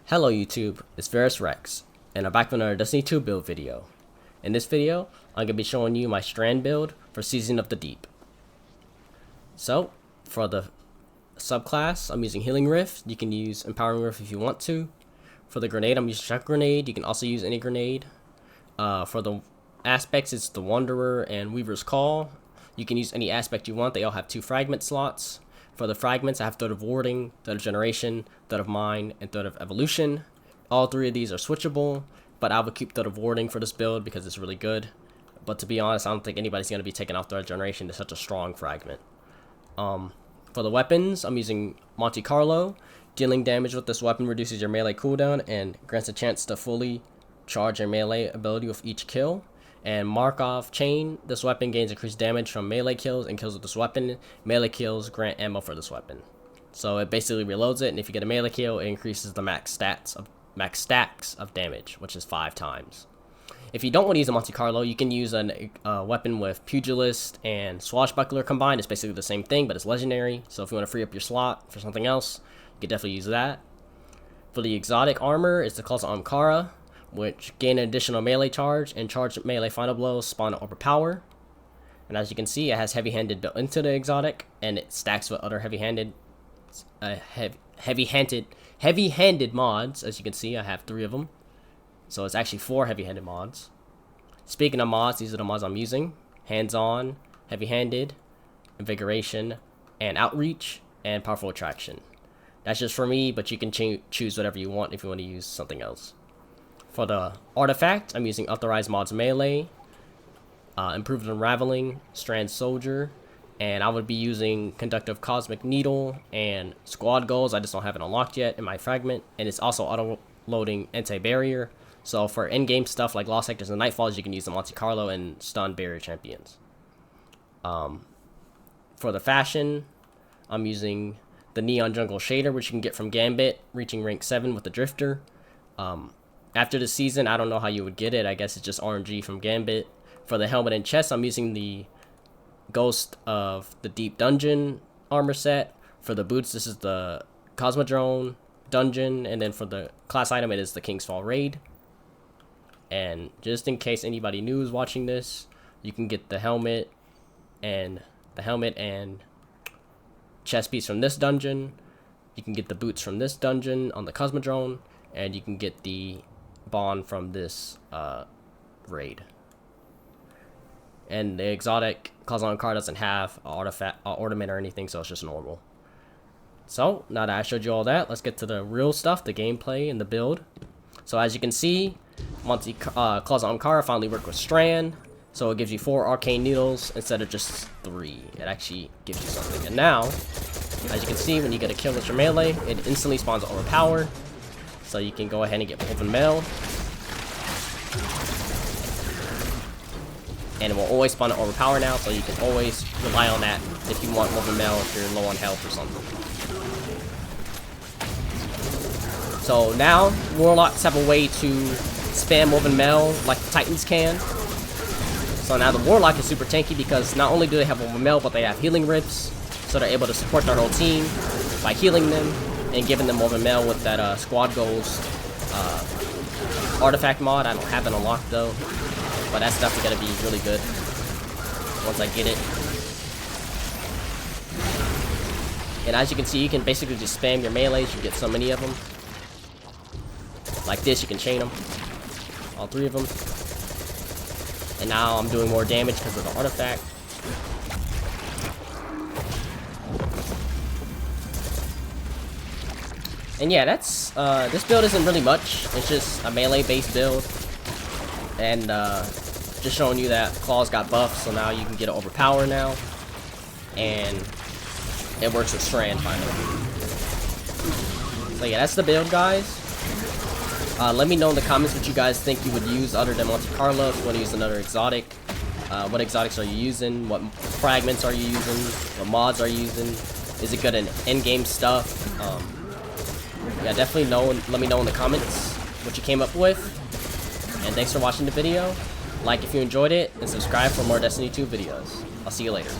Hello YouTube, it's Varus Rex, and I'm back with another Destiny 2 build video. In this video, I'm going to be showing you my Strand build for Season of the Deep. So, for the subclass, I'm using Healing Rift. You can use Empowering Rift if you want to. For the grenade, I'm using Shock Grenade. You can also use any grenade. For the aspects, it's the Wanderer and Weaver's Call. You can use any aspect you want. They all have 2 fragment slots. For the fragments, I have Thread of Warding, Thread of Generation, Thread of Mind, and Thread of Evolution. All 3 of these are switchable, but I would keep Thread of Warding for this build because it's really good. But to be honest, I don't think anybody's going to be taking off Thread of Generation. It's such a strong fragment. For the weapons, I'm using Monte Carlo. Dealing damage with this weapon reduces your melee cooldown and grants a chance to fully charge your melee ability with each kill. And Markov Chain, this weapon gains increased damage from melee kills and kills with this weapon. Melee kills grant ammo for this weapon. So it basically reloads it, and if you get a melee kill, it increases the max stacks of damage, which is 5 times. If you don't want to use a Monte Carlo, you can use a weapon with Pugilist and Swashbuckler combined. It's basically the same thing, but it's legendary. So if you want to free up your slot for something else, you can definitely use that. For the exotic armor, it's the claws of Ahamkara, which gain an additional melee charge, and charged melee final blows spawn an overpower. And as you can see, it has heavy-handed built into the exotic, and it stacks with other heavy-handed mods. As you can see, I have 3 of them, so it's actually 4 heavy-handed mods. Speaking of mods, these are the mods I'm using: hands-on, heavy-handed, invigoration, and outreach, and powerful attraction. That's just for me, but you can choose whatever you want if you want to use something else. For the artifact, I'm using Authorized Mods Melee, Improved Unraveling, Strand Soldier, and I would be using Conductive Cosmic Needle and Squad Goals. I just don't have it unlocked yet in my fragment, and it's also auto-loading Anti-Barrier. So for in-game stuff like Lost Sectors and Nightfalls, you can use the Monte Carlo and stun barrier champions. For the fashion, I'm using the Neon Jungle Shader, which you can get from Gambit, reaching rank 7 with the Drifter. After the season, I don't know how you would get it. I guess it's just RNG from Gambit. For the helmet and chest, I'm using the Ghost of the Deep Dungeon armor set. For the boots, this is the Cosmodrome Dungeon. And then for the class item, it is the King's Fall Raid. And just in case anybody new is watching this, you can get the helmet and chest piece from this dungeon. You can get the boots from this dungeon on the Cosmodrome. And you can get the bond from this raid. And the exotic Ahamkara doesn't have an artifact, ornament or anything, so it's just normal. So now that I showed you all that, let's get to the real stuff, the gameplay and the build. So as you can see, Claws of Ahamkara finally work with Strand, so it gives you 4 arcane needles instead of just 3. It actually gives you something. And now, as you can see, when you get a kill with your melee, it instantly spawns Overpower. So you can go ahead and get Woven Mail. And it will always spawn an Overpower now, so you can always rely on that if you want Woven Mail if you're low on health or something. So now, Warlocks have a way to spam Woven Mail like the Titans can. So now the Warlock is super tanky because not only do they have Woven Mail, but they have Healing Rifts. So they're able to support their whole team by healing them and giving them Woven Mail with that Squad Goals artifact mod. I don't have it unlocked though, but that's definitely gonna be really good once I get it. And as you can see, you can basically just spam your melees. You get so many of them. Like this, you can chain them, all 3 of them. And now I'm doing more damage because of the artifact. And yeah, that's this build isn't really much. It's just a melee-based build, and just showing you that Claws got buffed, so now you can get an Overpower now, and it works with Strand finally. So yeah, that's the build, guys. Let me know in the comments what you guys think you would use other than Monte Carlo. If you want to use another exotic, what exotics are you using? What fragments are you using? What mods are you using? Is it good in in-game stuff? Yeah, definitely let me know in the comments what you came up with. And thanks for watching the video. Like if you enjoyed it, and subscribe for more Destiny 2 videos. I'll see you later.